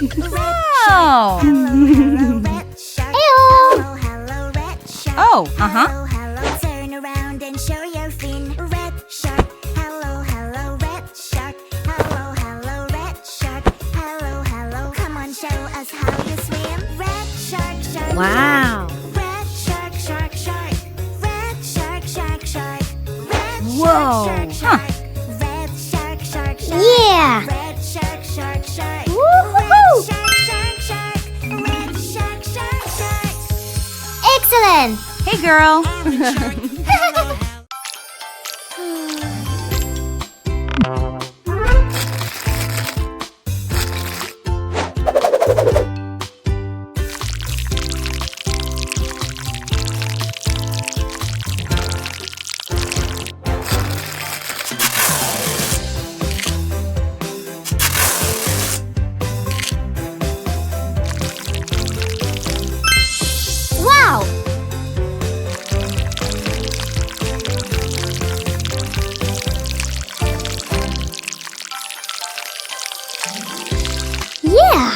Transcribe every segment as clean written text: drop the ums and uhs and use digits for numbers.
Wow! Oh, uh-huh. Turn around and show your fin. Red shark. Hello, hello, red shark. Hello, hello, red shark. Hello, hello. Come on, show us how you swim. Red shark, shark. Wow! Red shark, shark, shark. Red shark, shark, shark. Red Whoa! shark, shark, shark. Red shark, shark, shark. Yeah! Red shark, shark, shark. Woohoo! Red shark, shark, shark. Red shark, shark, shark. Excellent! Hey, girl! Wow! Yeah!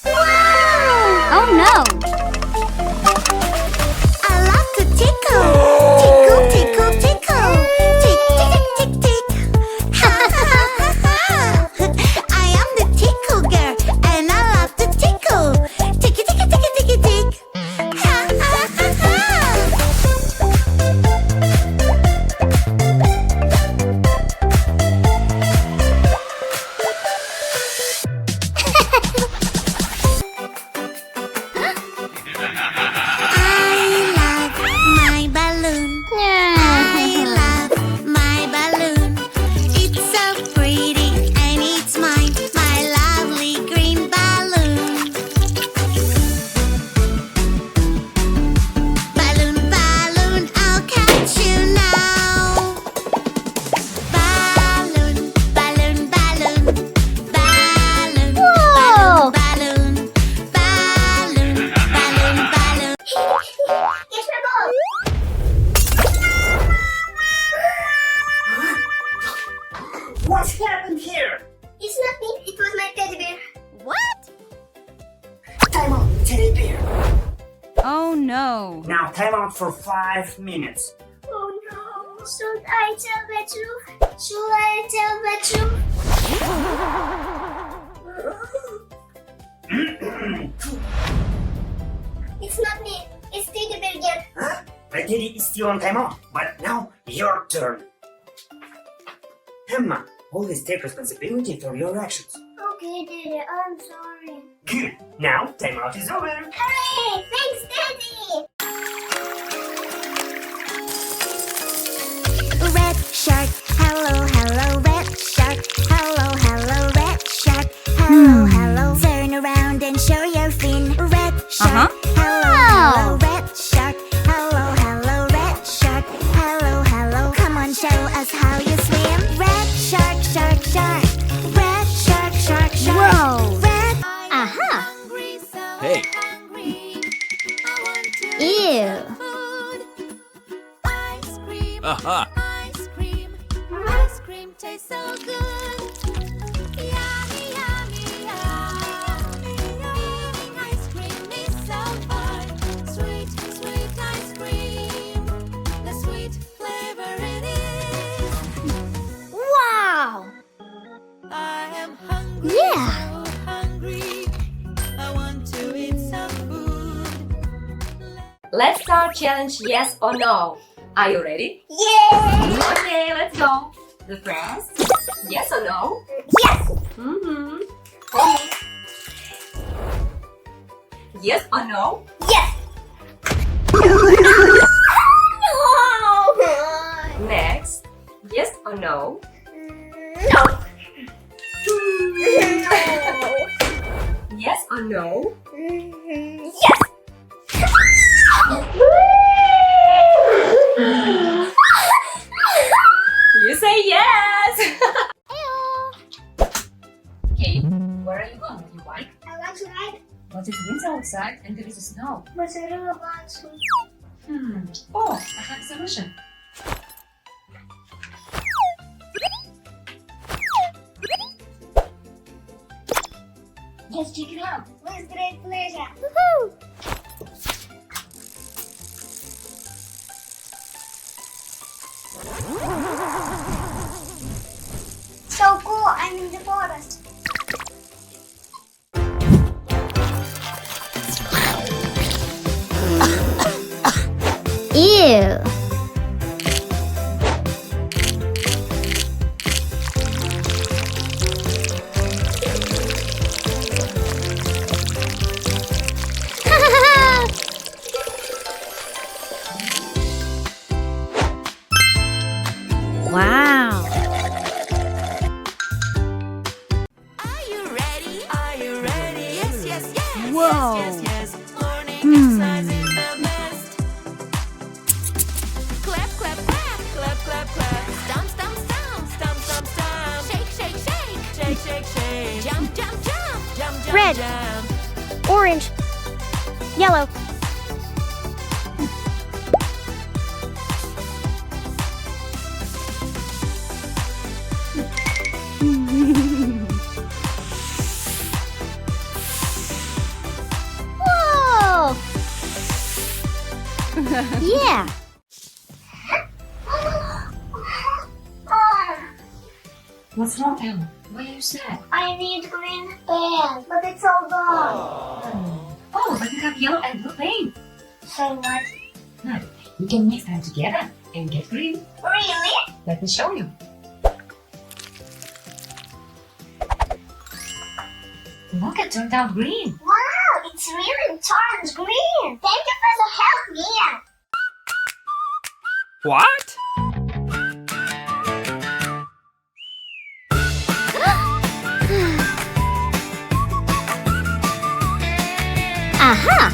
Wow! Oh no! I love to tickle. Tickle, tickle, tickle. Tick, tick, tick, tick, tick. Ha, ha, ha, ha, ha. I am the tickle girl, and I love to tickle. Ticky, ticky, ticky, ticky, tick. Ha, ha, ha, ha. I love my balloon. I love my balloon. It's so pretty and it's mine, my lovely green balloon. Balloon, balloon, I'll catch you now. Balloon, balloon, balloon. Balloon, Whoa! balloon, balloon. Balloon, balloon, balloon. Catch my ball. What's happened here? It's nothing. It was my teddy bear. What? Time out, teddy bear. Oh no! Now time out for 5 minutes. Oh no. Should I tell the truth? Should I tell the truth? It's not me. It's teddy bear again. Huh? The teddy is still on time out, but now your turn. Emma, always take responsibility for your actions. Okay, Daddy. I'm sorry. Good. Now time out is over. Hooray! Thanks, Daddy! Red shark, hello, hello, red shark. Hello, hello, red shark. Hello, hello. Turn around and show your fin. Red shark, hello, hello, red shark. Hello, hello, red shark. Hello, hello. Come on, show us how you swim. Red shark, shark, shark. Red shark, shark, shark. Whoa! Red. Aha! Hey. Ew! Aha. Ice cream tastes so good. Yummy, yummy, yummy. Eating ice cream is so fun. Sweet, sweet ice cream. The sweet flavor it is. Wow! I am hungry, Yeah. so hungry. I want to eat some food. Let's start challenge yes or no. Are you ready? Yeah! Okay, let's go. The first, yes or no? Yes! Mm-hmm. For me. Yes or no? Yes! No! Next, yes or no? No! Yes or no? Yes! You say yes! Okay, where are you going with your bike? I want to ride, But it's winter outside and there is snow. but I don't want to. Oh, I have a solution. Let's check it out. With great pleasure. So cool, I'm in the forest. Ew. Wow. Are you ready? Are you ready? Yes, yes, yes. Whoa. Yes, yes, yes. Morning exercise is the best. Clap, clap, clap. Clap, clap, clap. Stomp, stomp, stomp. Stomp, stomp, stomp. Shake, shake, shake. Shake, shake, shake. Jump, jump, jump. Jump, jump, Red. jump. Orange. Yellow. Whoa. Yeah. What's wrong, Ella? Why are you sad? I need green pen, but it's all gone. Oh, but you have yellow and blue paint. So what? You can mix them together and get green. Really? Let me show you. Look, it turned out green. Wow, it's really turned green. Thank you for the help, Mia. What? Aha.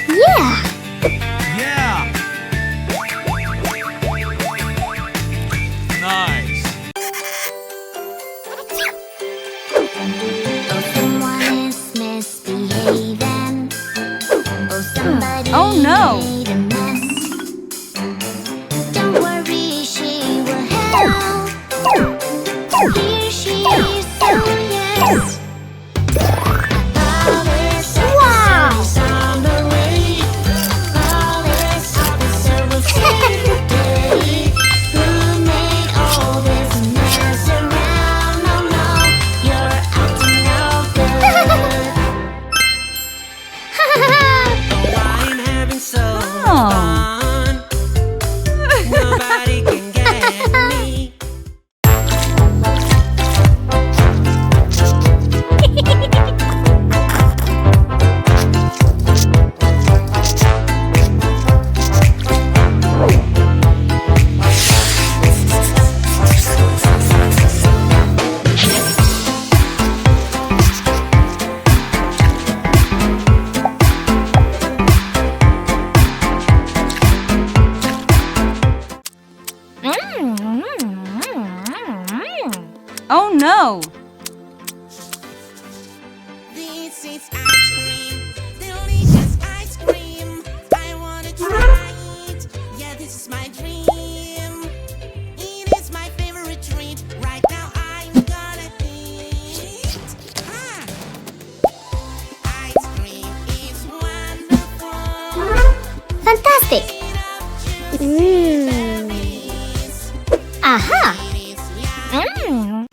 Yeah. Yeah. Nice. Oh, someone is misbehaving. Oh, somebody Oh, no. made a mess. Don't worry, she will help. Here she is, so yes. Wow. On the way. Police officer will save the day. Who made all this mess around? No, no, you're acting no good. I'm having so Oh. fun. Nobody can get me. Oh no. This is ice cream, delicious ice cream. I wanna try it. Yeah, this is my dream. It is my favorite treat. Right now I'm gonna eat. Ah! Ice cream is wonderful. Fantastic. Mmm. Aha. It is yummy.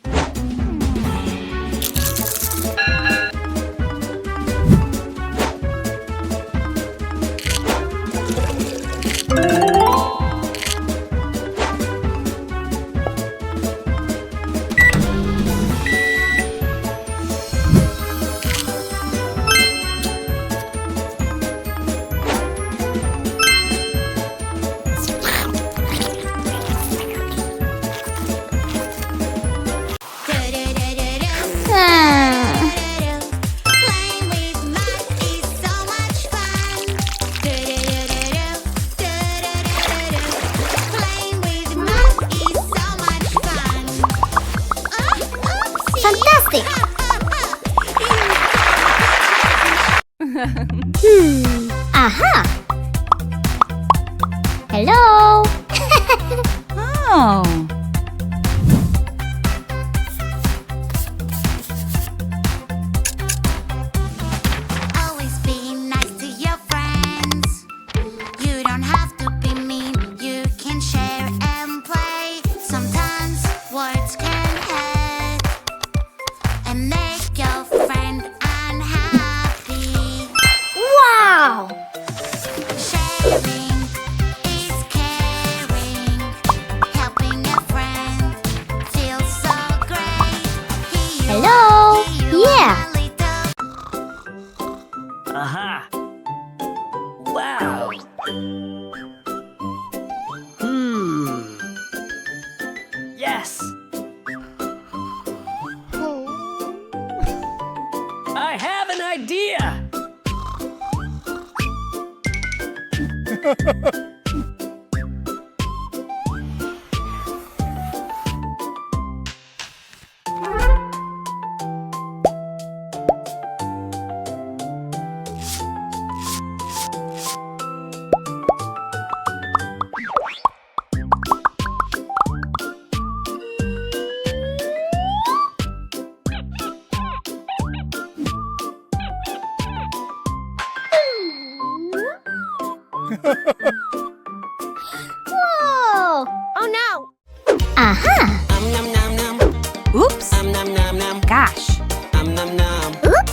Fantastic! Aha! Hello! Oh. Always be nice to your friends. You don't have to be mean. You can share and play. Sometimes words can hurt and make your friend unhappy. Wow! Sharing is caring. Helping a friend feels so great. Here you Hello? are, here you Yeah. are, little Aha! Wow! Yes! I have an idea! Whoa! Oh no! Aha! Oops. Gosh. Oops!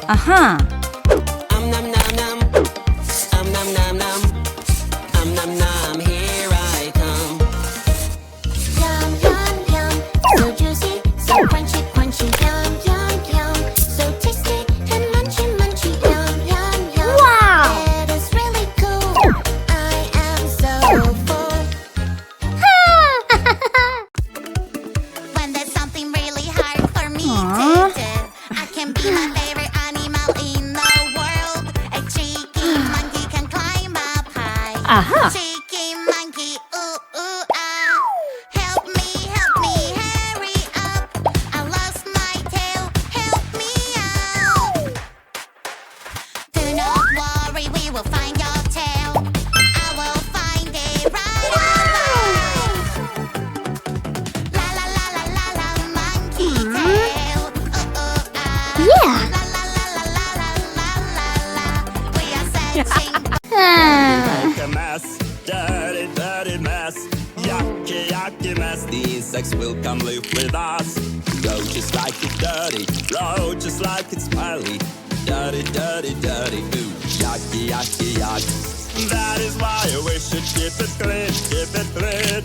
Uh-huh. Here I come. Yum, yum, yum. So juicy, so crunchy, crunchy. Yum, yum, yum. So tasty and munchy, munchy. Yum, yum, yum. Wow! It is really cool. I am so full. When there's something really hard for me to do, I can be my favorite animal in the world. A cheeky monkey can climb up high. Aha! Cheeky monkey, ooh, ooh, ah. Help me, hurry up. I lost my tail, help me out. Do not worry, we will find your tail. I will find it right away. La la la la la la, monkey tail. Ooh, ooh, ah. Yeah! La la la la la la la la la. We are searching. Make a mess, dirty, dirty mess. Yucky, yucky mess. The insects will come live with us. Go just like it's dirty, roll just like it's smelly. Dirty, dirty, dirty, ooh, yucky, yucky, yuck. That is why we should keep it clean, keep it clean.